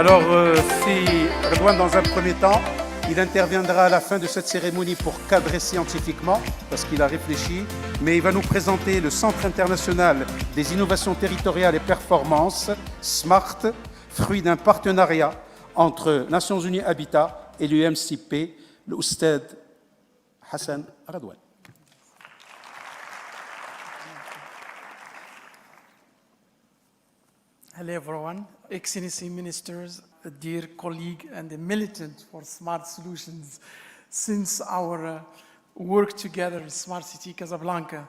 Alors, si Radoine, dans un premier temps, il interviendra à la fin de cette cérémonie pour cadrer scientifiquement, parce qu'il a réfléchi, mais il va nous présenter le Centre international des innovations territoriales et performances, SMART, fruit d'un partenariat entre Nations Unies Habitat et l'UMCP, l'Oustad Hassan Radoine. Hello everyone, Excellency Ministers, a dear colleague and a militant for smart solutions since our work together in Smart City Casablanca.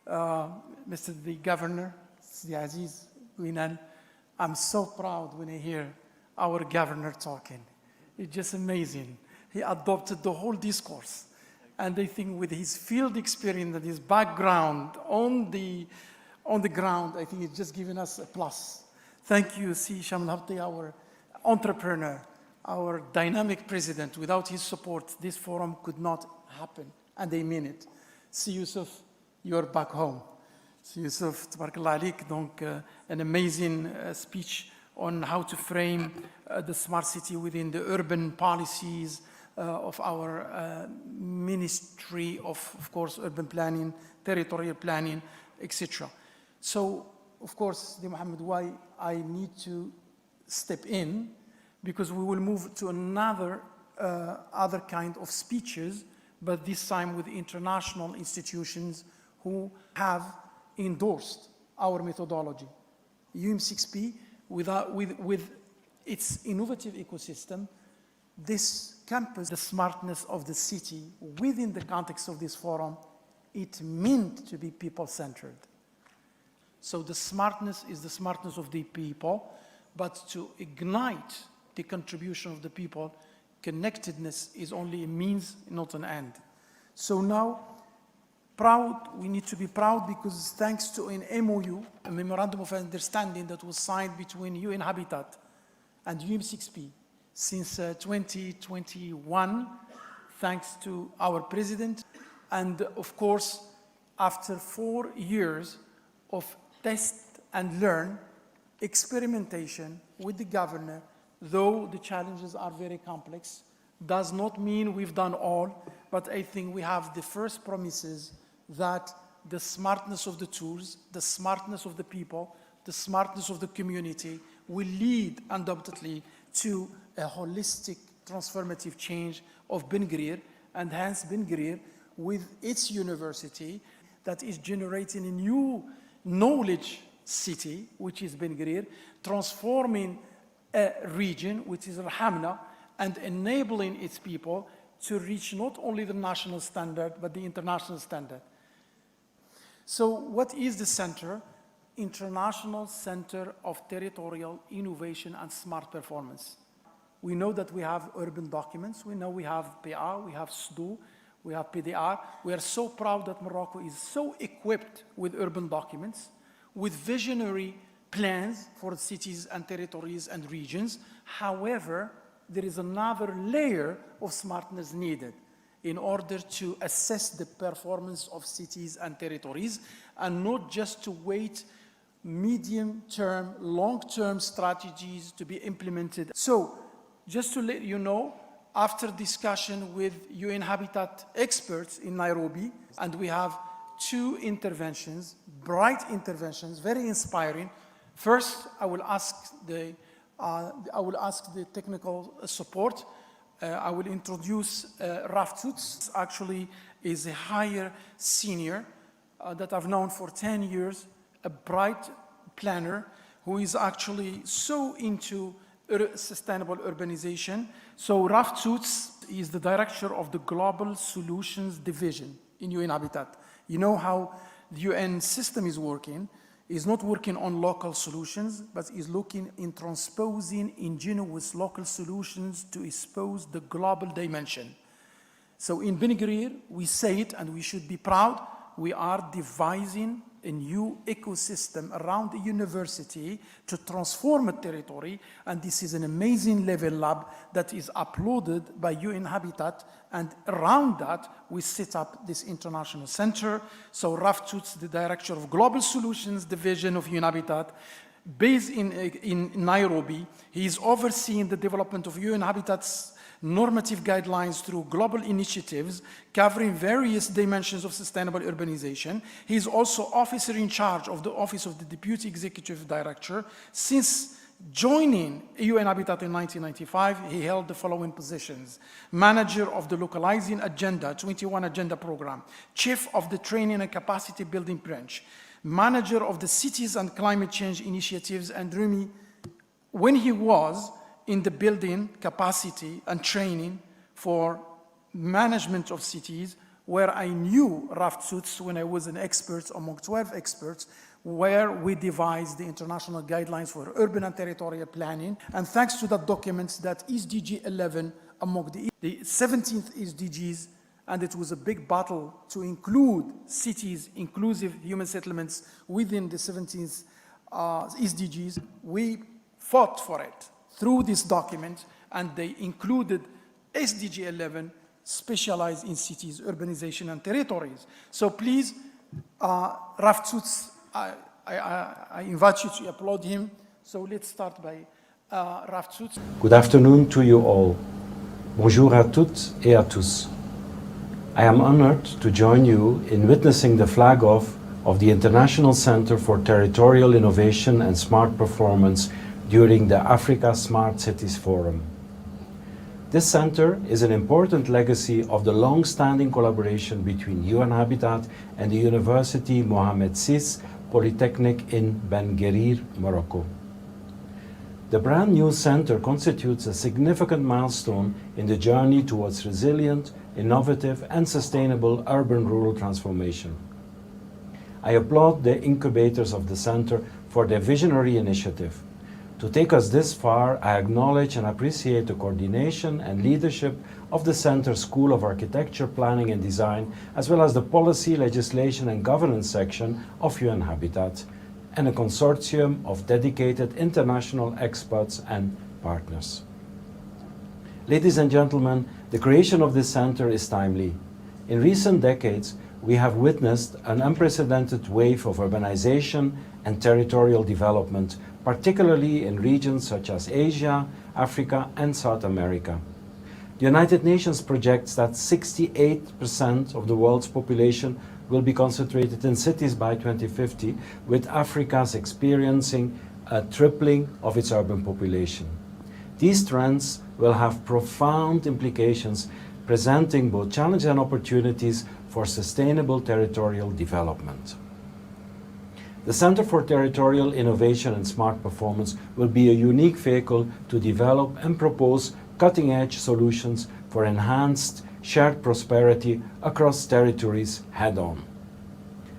Mr. the Governor, Sidi Aziz Winan, I'm so proud when I hear our governor talking. It's just amazing. He adopted the whole discourse. And I think with his field experience and his background on the ground, I think it's just given us a plus. Thank you, Si Shamlhabti, our entrepreneur, our dynamic president. Without his support, this forum could not happen, and I mean it. Si Youssef, you're back home. Si Youssef, tabarakallah alik, donc an amazing speech on how to frame the smart city within the urban policies of our Ministry of course, urban planning, territorial planning, etc. So, of course, Mohammed, why I need to step in, because we will move to another other kind of speeches, but this time with international institutions who have endorsed our methodology. UM6P, with its innovative ecosystem, this campus, the smartness of the city within the context of this forum, it meant to be people-centered. So the smartness is the smartness of the people, but to ignite the contribution of the people, connectedness is only a means, not an end. So now, we need to be proud because thanks to an MOU, a Memorandum of Understanding that was signed between UN Habitat and UM6P since 2021, thanks to our president, and of course, after 4 years of test and learn, experimentation with the governor, though the challenges are very complex, does not mean we've done all, but I think we have the first promises that the smartness of the tools, the smartness of the people, the smartness of the community will lead undoubtedly to a holistic transformative change of Benguerir, and hence Benguerir with its university that is generating a new knowledge city, which is Benguerir, transforming a region, which is Rahamna, and enabling its people to reach not only the national standard, but the international standard. So what is the center? International Center of Territorial Innovation and Smart Performance. We know that we have urban documents. We know we have PA, we have SDO, we have PDR. We are so proud that Morocco is so equipped with urban documents, with visionary plans for cities and territories and regions. However, there is another layer of smartness needed in order to assess the performance of cities and territories, and not just to wait medium-term, long-term strategies to be implemented. So, just to let you know, after discussion with UN Habitat experts in Nairobi, and we have 2 interventions, bright interventions, very inspiring. First, I will ask the technical support. I will introduce Raf Tutz, actually is a higher senior that I've known for 10 years, a bright planner who is actually so into sustainable urbanization. So Raf Tutz is the director of the Global Solutions Division in UN Habitat. You know how the UN system is working. Is not working on local solutions, but is looking in transposing ingenious local solutions to expose the global dimension. So in Benguerir, we say it and we should be proud, we are devising a new ecosystem around the university to transform a territory, and this is an amazing level lab that is uploaded by UN Habitat, and around that we set up this international center. So Raf Tutz, the director of Global Solutions Division of UN Habitat, Based in Nairobi, he is overseeing the development of UN Habitat's normative guidelines through global initiatives covering various dimensions of sustainable urbanization. He is also officer in charge of the Office of the Deputy Executive Director. Since joining UN Habitat in 1995, he held the following positions: Manager of the Localizing Agenda, 21 Agenda Program, Chief of the Training and Capacity Building Branch, Manager of the Cities and Climate Change Initiatives. And Rumi, when he was in the building capacity and training for management of cities, where I knew Raft Suits when I was an expert among 12 experts, where we devised the international guidelines for urban and territorial planning. And thanks to that document, that SDG 11 among the 17th SDGs, and it was a big battle to include cities, inclusive human settlements within the 17th SDGs. We fought for it through this document, and they included SDG 11, specialized in cities, urbanization, and territories. So please, Raft Suits, I invite you to applaud him. So let's start by Raft Suits. Good afternoon to you all. Bonjour à toutes et à tous. I am honored to join you in witnessing the flag off of the International Center for Territorial Innovation and Smart Performance during the Africa Smart Cities Forum. This center is an important legacy of the long-standing collaboration between UN Habitat and the University Mohammed VI Polytechnic in Benguerir, Morocco. The brand new center constitutes a significant milestone in the journey towards resilient, innovative, and sustainable urban-rural transformation. I applaud the incubators of the center for their visionary initiative. To take us this far, I acknowledge and appreciate the coordination and leadership of the Center's School of Architecture, Planning and Design, as well as the Policy, Legislation and Governance section of UN Habitat, and a consortium of dedicated international experts and partners. Ladies and gentlemen, the creation of this center is timely. In recent decades, we have witnessed an unprecedented wave of urbanization and territorial development, particularly in regions such as Asia, Africa, and South America. The United Nations projects that 68% of the world's population will be concentrated in cities by 2050, with Africa's experiencing a tripling of its urban population. These trends will have profound implications, presenting both challenges and opportunities for sustainable territorial development. The Center for Territorial Innovation and Smart Performance will be a unique vehicle to develop and propose cutting-edge solutions for enhanced shared prosperity across territories head-on.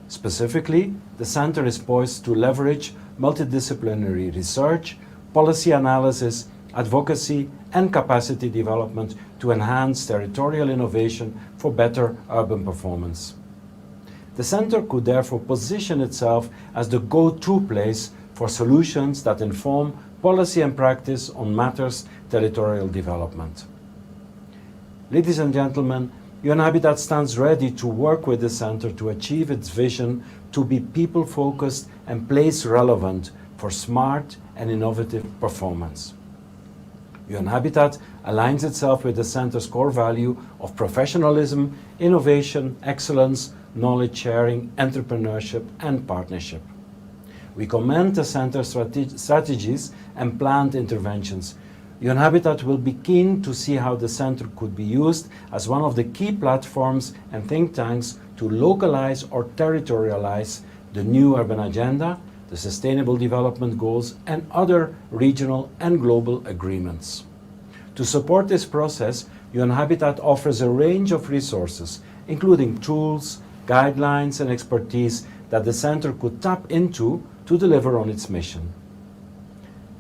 Specifically, the Center is poised to leverage multidisciplinary research, policy analysis, advocacy, and capacity development to enhance territorial innovation for better urban performance. The Center could therefore position itself as the go-to place for solutions that inform policy and practice on matters territorial development. Ladies and gentlemen, UN Habitat stands ready to work with the Center to achieve its vision to be people-focused and place-relevant for smart and innovative performance. UN Habitat aligns itself with the Center's core value of professionalism, innovation, excellence, knowledge sharing, entrepreneurship, and partnership. We commend the Center's strategies and planned interventions. UN Habitat will be keen to see how the Center could be used as one of the key platforms and think tanks to localize or territorialize the new urban agenda, the Sustainable Development Goals, and other regional and global agreements. To support this process, UN Habitat offers a range of resources, including tools, guidelines, and expertise that the Center could tap into to deliver on its mission.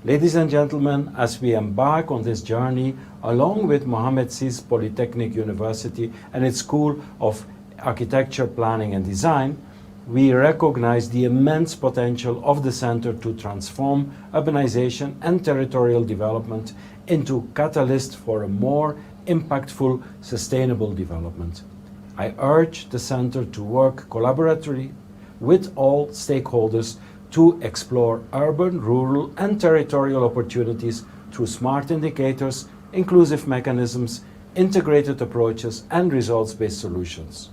Ladies and gentlemen, as we embark on this journey, along with Mohammed VI Polytechnic University and its School of Architecture, Planning and Design, we recognize the immense potential of the Center to transform urbanization and territorial development into catalyst for a more impactful, sustainable development. I urge the Center to work collaboratively with all stakeholders to explore urban, rural, and territorial opportunities through smart indicators, inclusive mechanisms, integrated approaches, and results-based solutions.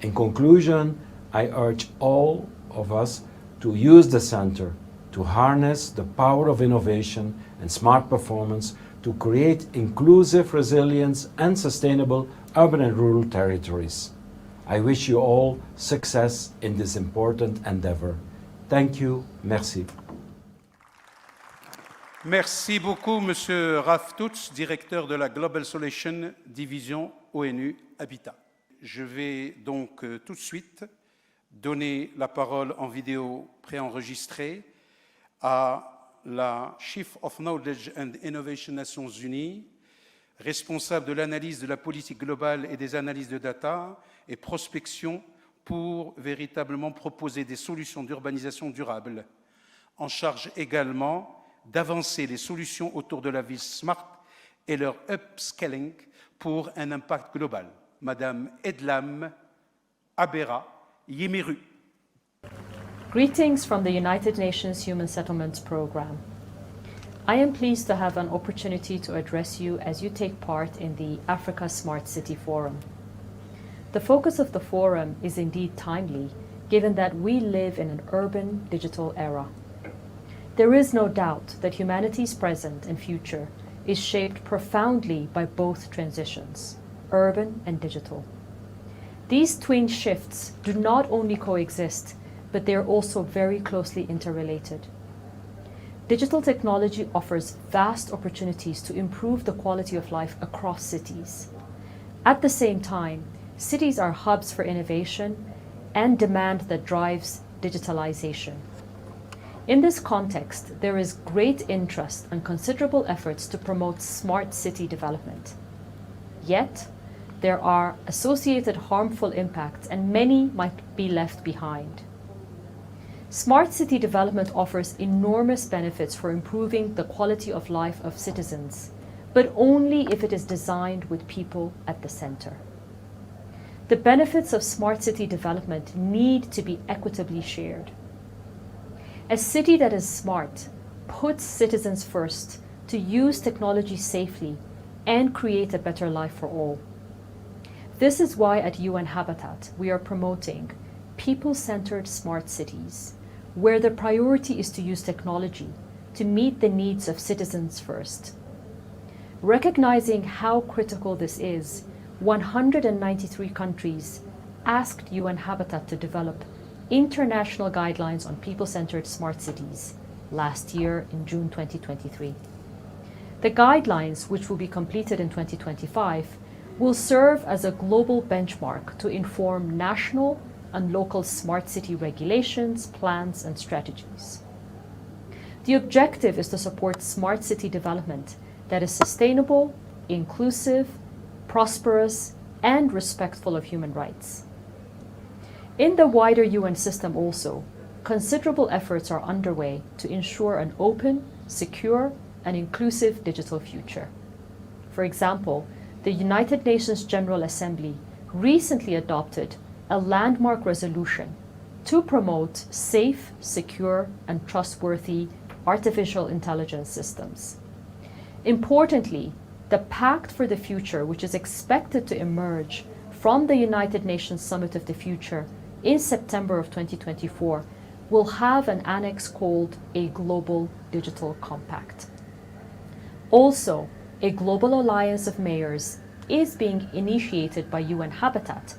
In conclusion, I urge all of us to use the center to harness the power of innovation and smart performance to create inclusive, resilience, and sustainable urban and rural territories. I wish you all success in this important endeavor. Thank you. Merci. Merci beaucoup, Monsieur Raf Tutz, directeur de la Global Solution Division ONU Habitat. Je vais donc tout de suite donner la parole en vidéo préenregistrée à la Chief of Knowledge and Innovation Nations Unies, responsable de l'analyse de la politique globale et des analyses de data et prospection pour véritablement proposer des solutions d'urbanisation durable, en charge également d'avancer les solutions autour de la ville smart et leur upscaling pour un impact global. Madame Edlam Abera Yemiru. Greetings from the United Nations Human Settlements Programme. I am pleased to have an opportunity to address you as you take part in the Africa Smart City Forum. The focus of the forum is indeed timely, given that we live in an urban digital era. There is no doubt that humanity's present and future is shaped profoundly by both transitions, urban and digital. These twin shifts do not only coexist, but they are also very closely interrelated. Digital technology offers vast opportunities to improve the quality of life across cities. At the same time, cities are hubs for innovation and demand that drives digitalization. In this context, there is great interest and considerable efforts to promote smart city development. Yet, there are associated harmful impacts and many might be left behind. Smart city development offers enormous benefits for improving the quality of life of citizens, but only if it is designed with people at the center. The benefits of smart city development need to be equitably shared. A city that is smart puts citizens first to use technology safely and create a better life for all. This is why at UN Habitat we are promoting people-centered smart cities, where the priority is to use technology to meet the needs of citizens first. Recognizing how critical this is, 193 countries asked UN Habitat to develop international guidelines on people-centered smart cities last year in June 2023. The guidelines, which will be completed in 2025, will serve as a global benchmark to inform national and local smart city regulations, plans, and strategies. The objective is to support smart city development that is sustainable, inclusive, prosperous, and respectful of human rights. In the wider UN system also, considerable efforts are underway to ensure an open, secure, and inclusive digital future. For example, the United Nations General Assembly recently adopted a landmark resolution to promote safe, secure, and trustworthy artificial intelligence systems. Importantly, the Pact for the Future, which is expected to emerge from the United Nations Summit of the Future in September of 2024, will have an annex called a Global Digital Compact. Also, a global alliance of mayors is being initiated by UN Habitat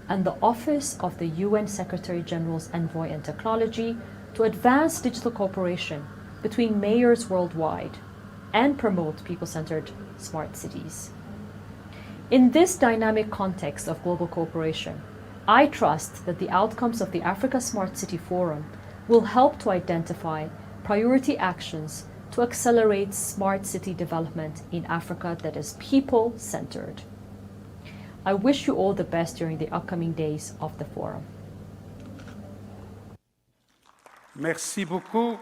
and the Office of the UN Secretary General's Envoy on Technology to advance digital cooperation between mayors worldwide and promote people-centered smart cities. In this dynamic context of global cooperation, I trust that the outcomes of the Africa Smart City Forum will help to identify priority actions to accelerate smart city development in Africa that is people-centered. I wish you all the best during the upcoming days of the forum. Merci beaucoup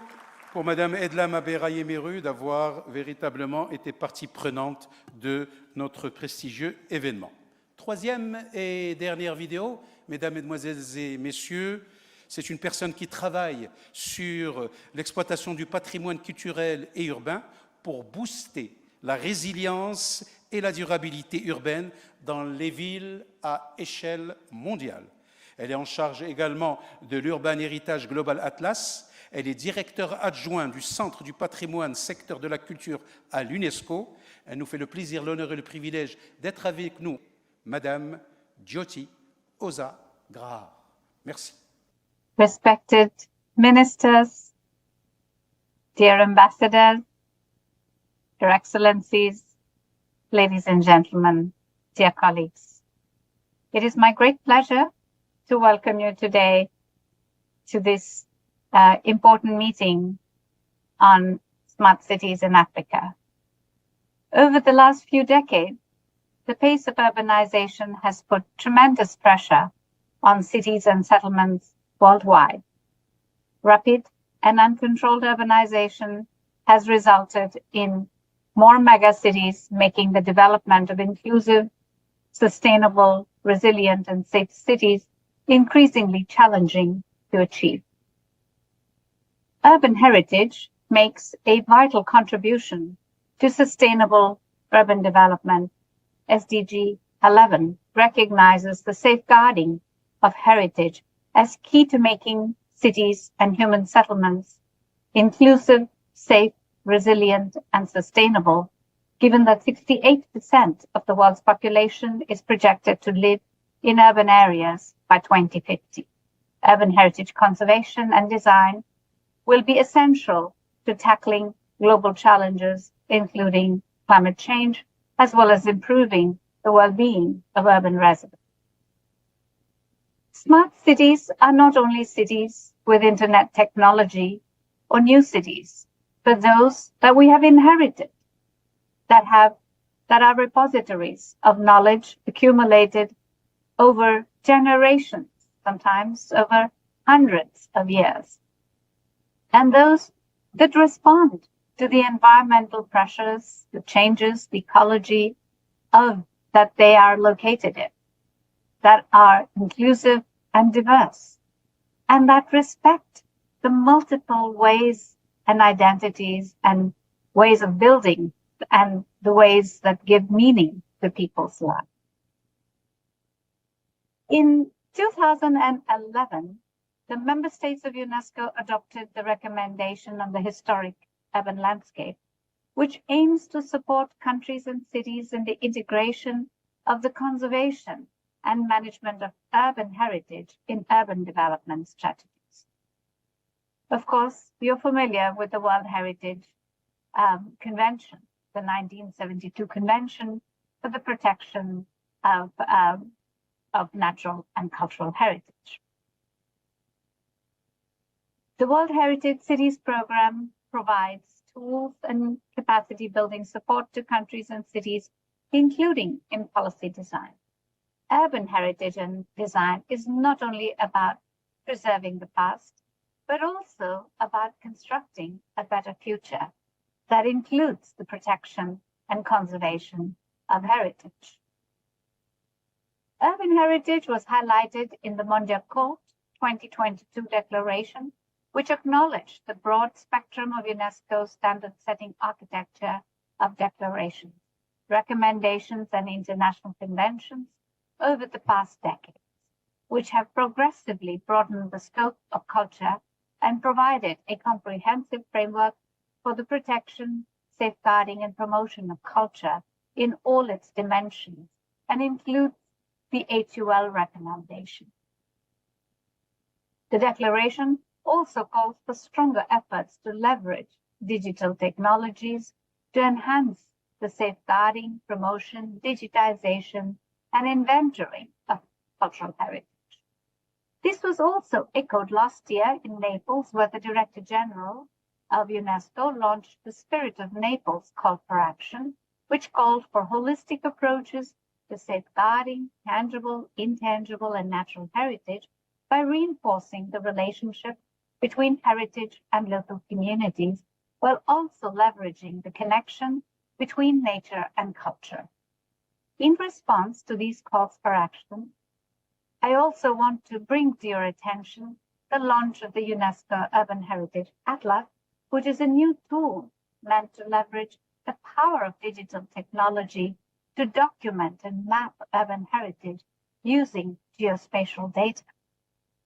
pour Madame Edlam Abera Yemiru d'avoir véritablement été partie prenante de notre prestigieux événement. Troisième et dernière vidéo, Mesdames, Mesdemoiselles et Messieurs, C'est une personne qui travaille sur l'exploitation du patrimoine culturel et urbain pour booster la résilience et la durabilité urbaine dans les villes à échelle mondiale. Elle est en charge également de l'Urban Heritage Global Atlas. Elle est directeur adjoint du Centre du patrimoine, secteur de la culture à l'UNESCO. Elle nous fait le plaisir, l'honneur et le privilège d'être avec nous, Madame Jyoti Oza Grahar. Merci. Respected ministers, dear ambassadors, Your Excellencies, ladies and gentlemen, dear colleagues. It is my great pleasure to welcome you today to this important meeting on smart cities in Africa. Over the last few decades, the pace of urbanization has put tremendous pressure on cities and settlements worldwide. Rapid and uncontrolled urbanization has resulted in more megacities, making the development of inclusive, sustainable, resilient, and safe cities increasingly challenging to achieve. Urban heritage makes a vital contribution to sustainable urban development. SDG 11 recognizes the safeguarding of heritage as key to making cities and human settlements inclusive, safe, resilient, and sustainable, given that 68% of the world's population is projected to live in urban areas by 2050. Urban heritage conservation and design will be essential to tackling global challenges, including climate change, as well as improving the well-being of urban residents. Smart cities are not only cities with internet technology or new cities, but those that we have inherited, that are repositories of knowledge accumulated over generations, sometimes over hundreds of years, and those that respond to the environmental pressures, the changes, the ecology of that they are located in, that are inclusive and diverse, and that respect the multiple ways and identities and ways of building and the ways that give meaning to people's lives. In 2011, the member states of UNESCO adopted the recommendation on the historic urban landscape, which aims to support countries and cities in the integration of the conservation and management of urban heritage in urban development strategies. Of course, you're familiar with the World Heritage Convention, the 1972 Convention for the Protection of Natural and Cultural Heritage. The World Heritage Cities Program provides tools and capacity building support to countries and cities, including in policy design. Urban heritage and design is not only about preserving the past, but also about constructing a better future that includes the protection and conservation of heritage. Urban heritage was highlighted in the Mondiacort 2022 declaration, which acknowledged the broad spectrum of UNESCO's standard-setting architecture of declarations, recommendations, and international conventions over the past decades, which have progressively broadened the scope of culture and provided a comprehensive framework for the protection, safeguarding, and promotion of culture in all its dimensions, and includes the HUL recommendation. The declaration also calls for stronger efforts to leverage digital technologies to enhance the safeguarding, promotion, digitization, and inventory of cultural heritage. This was also echoed last year in Naples, where the Director General of UNESCO launched the Spirit of Naples call for action, which called for holistic approaches to safeguarding tangible, intangible, and natural heritage by reinforcing the relationship between heritage and local communities, while also leveraging the connection between nature and culture. In response to these calls for action, I also want to bring to your attention the launch of the UNESCO Urban Heritage Atlas, which is a new tool meant to leverage the power of digital technology to document and map urban heritage using geospatial data.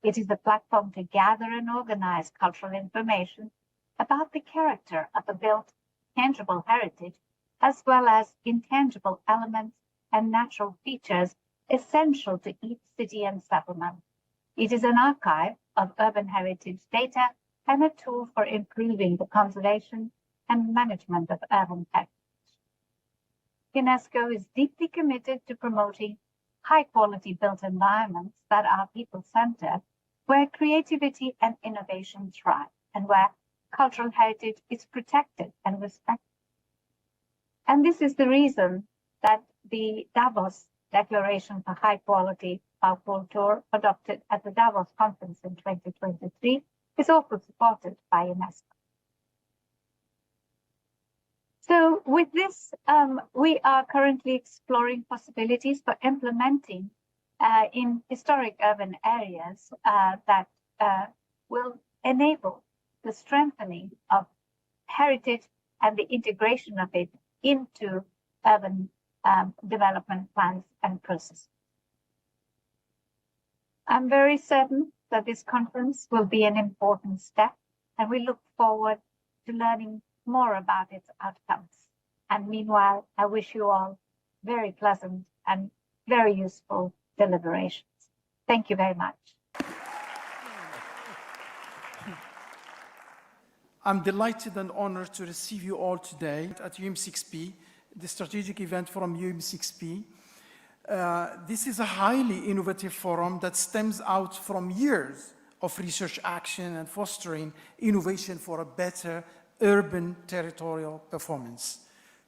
It is a platform to gather and organize cultural information about the character of the built tangible heritage, as well as intangible elements and natural features essential to each city and settlement. It is an archive of urban heritage data and a tool for improving the conservation and management of urban heritage. UNESCO is deeply committed to promoting high-quality built environments that are people-centered, where creativity and innovation thrive, and where cultural heritage is protected and respected. And this is the reason that the Davos Declaration for High Quality of Culture, adopted at the Davos Conference in 2023, is also supported by UNESCO. So with this, we are currently exploring possibilities for implementing in historic urban areas that will enable the strengthening of heritage and the integration of it into urban development plans and processes. I'm very certain that this conference will be an important step, and we look forward to learning more about its outcomes. And meanwhile, I wish you all very pleasant and very useful deliberations. Thank you very much. I'm delighted and honored to receive you all today at UM6P, the strategic event from UM6P. This is a highly innovative forum that stems out from years of research action and fostering innovation for a better urban territorial performance,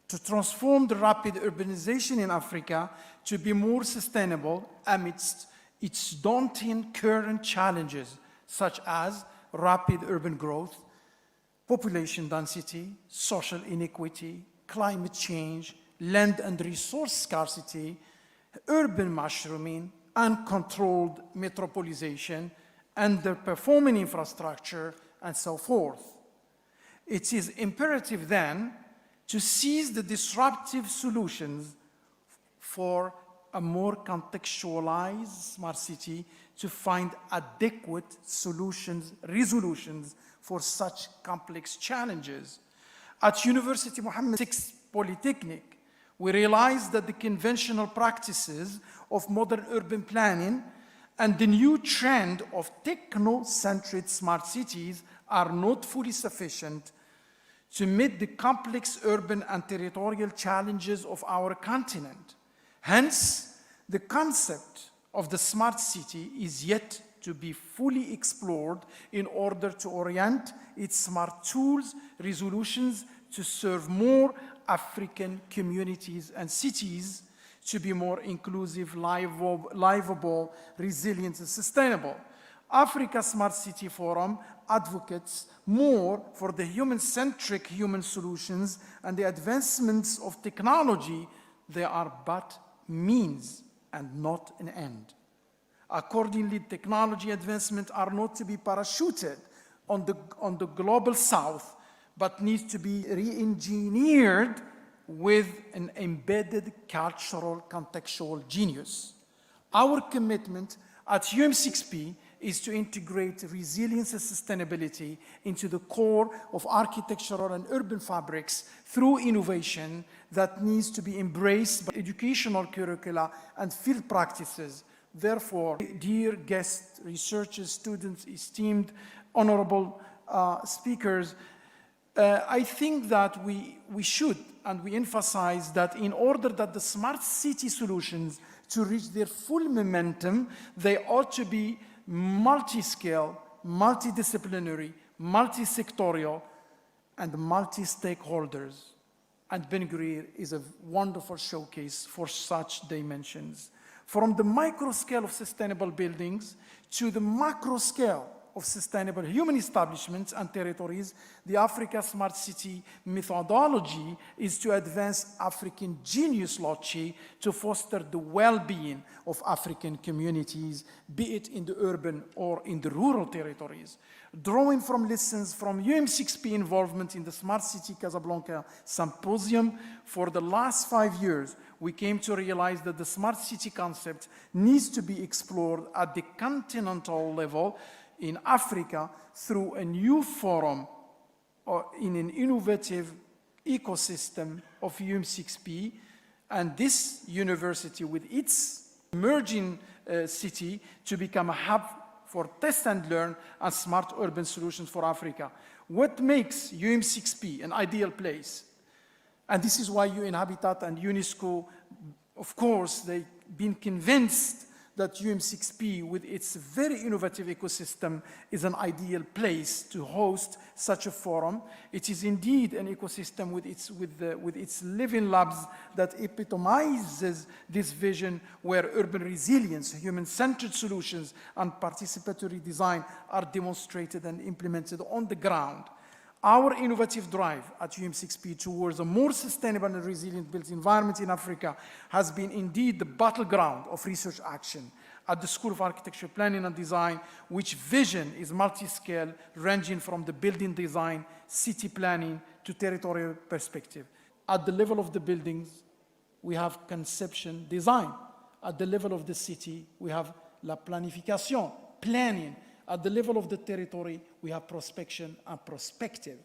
to transform the rapid urbanization in Africa to be more sustainable amidst its daunting current challenges, such as rapid urban growth, population density, social inequity, climate change, land and resource scarcity, urban mushrooming, uncontrolled metropolization, underperforming infrastructure, and so forth. It is imperative then to seize the disruptive solutions for a more contextualized smart city to find adequate resolutions for such complex challenges. At University Mohammed VI Polytechnic, we realized that the conventional practices of modern urban planning and the new trend of techno-centered smart cities are not fully sufficient to meet the complex urban and territorial challenges of our continent. Hence, the concept of the smart city is yet to be fully explored in order to orient its smart tools, resolutions to serve more African communities and cities to be more inclusive, livable, resilient, and sustainable. Africa Smart City Forum advocates more for the human-centric human solutions and the advancements of technology. They are but means and not an end. Accordingly, technology advancements are not to be parachuted on the global south, but needs to be re-engineered with an embedded cultural contextual genius. Our commitment at UM6P is to integrate resilience and sustainability into the core of architectural and urban fabrics through innovation that needs to be embraced by educational curricula and field practices. Therefore, dear guests, researchers, students, esteemed, honorable speakers, I think that we should, and we emphasize that in order that the smart city solutions to reach their full momentum, they ought to be multi-scale, multidisciplinary, multi-sectorial, and multi-stakeholders. And Benguerir is a wonderful showcase for such dimensions. From the micro scale of sustainable buildings to the macro scale of sustainable human establishments and territories, the Africa Smart City methodology is to advance African genius loci to foster the well-being of African communities, be it in the urban or in the rural territories. Drawing from lessons from UM6P involvement in the Smart City Casablanca Symposium, for the last 5 years, we came to realize that the smart city concept needs to be explored at the continental level in Africa through a new forum or in an innovative ecosystem of UM6P, and this university with its emerging city to become a hub for test and learn and smart urban solutions for Africa. What makes UM6P an ideal place? And this is why UN Habitat and UNESCO, of course, they've been convinced that UM6P, with its very innovative ecosystem, is an ideal place to host such a forum. It is indeed an ecosystem with its living labs that epitomizes this vision where urban resilience, human-centered solutions, and participatory design are demonstrated and implemented on the ground. Our innovative drive at UM6P towards a more sustainable and resilient built environment in Africa has been indeed the battleground of research action at the School of Architecture, Planning and Design, which vision is multi-scale, ranging from the building design, city planning, to territorial perspective. At the level of the buildings, we have conception, design. At the level of the city, we have la planification, planning. At the level of the territory, we have prospection and prospective.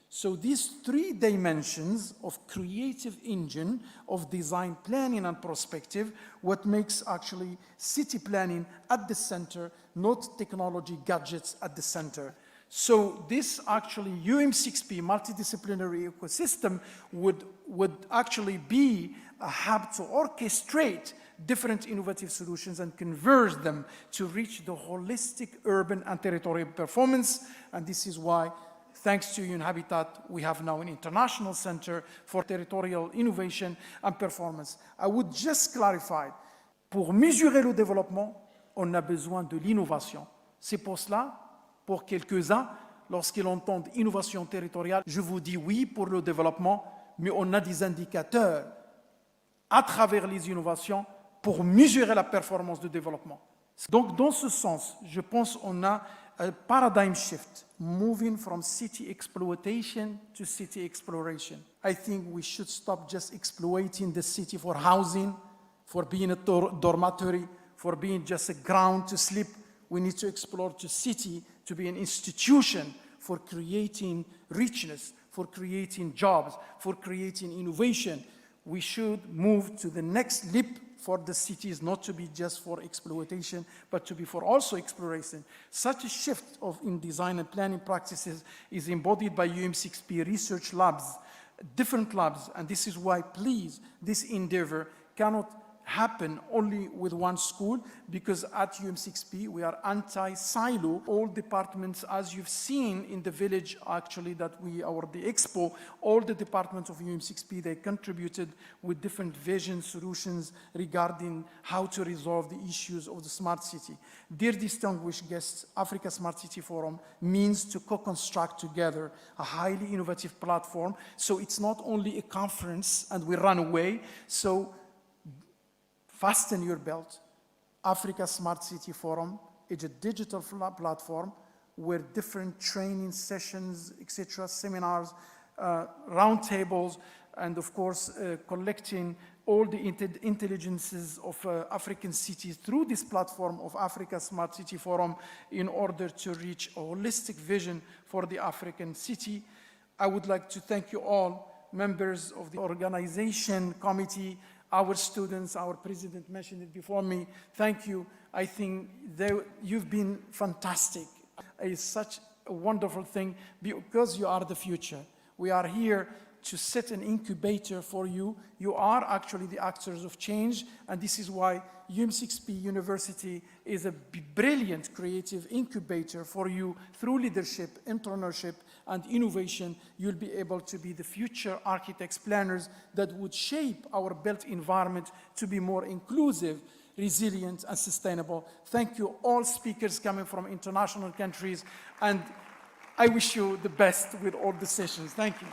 So these 3 dimensions of creative engine of design, planning, and prospective, what makes actually city planning at the center, not technology gadgets at the center. So this actually UM6P multidisciplinary ecosystem would actually be a hub to orchestrate different innovative solutions and converge them to reach the holistic urban and territorial performance. And this is why, thanks to UN Habitat, we have now an international center for territorial innovation and performance. I would just clarify, pour mesurer le développement, on a besoin de l'innovation. C'est pour cela, pour quelques-uns, lorsqu'ils entendent innovation territoriale, je vous dis oui pour le développement, mais on a des indicateurs à travers les innovations pour mesurer la performance du développement. Donc, dans ce sens, je pense qu'on a un paradigm shift, moving from city exploitation to city exploration. I think we should stop just exploiting the city for housing, for being a dormitory, for being just a ground to sleep. We need to explore the city to be an institution for creating richness, for creating jobs, for creating innovation. We should move to the next leap for the cities, not to be just for exploitation, but to be for also exploration. Such a shift in design and planning practices is embodied by UM6P research labs, different labs, and this is why, please, this endeavor cannot happen only with one school, because at UM6P we are anti-silo. All departments, as you've seen in the village actually the expo, all the departments of UM6P, they contributed with different vision solutions regarding how to resolve the issues of the smart city. Dear distinguished guests, Africa Smart City Forum means to co-construct together a highly innovative platform, so it's not only a conference and we run away. So fasten your belt. Africa Smart City Forum is a digital platform where different training sessions, etc., seminars, roundtables, and of course, collecting all the intelligences of African cities through this platform of Africa Smart City Forum in order to reach a holistic vision for the African city. I would like to thank you all, members of the organization committee, our students, our president mentioned it before me. Thank you. I think you've been fantastic. It's such a wonderful thing because you are the future. We are here to set an incubator for you. You are actually the actors of change, and this is why UM6P University is a brilliant creative incubator for you. Through leadership, entrepreneurship, and innovation, you'll be able to be the future architects, planners that would shape our built environment to be more inclusive, resilient, and sustainable. Thank you, all speakers coming from international countries, and I wish you the best with all the sessions. Thank you.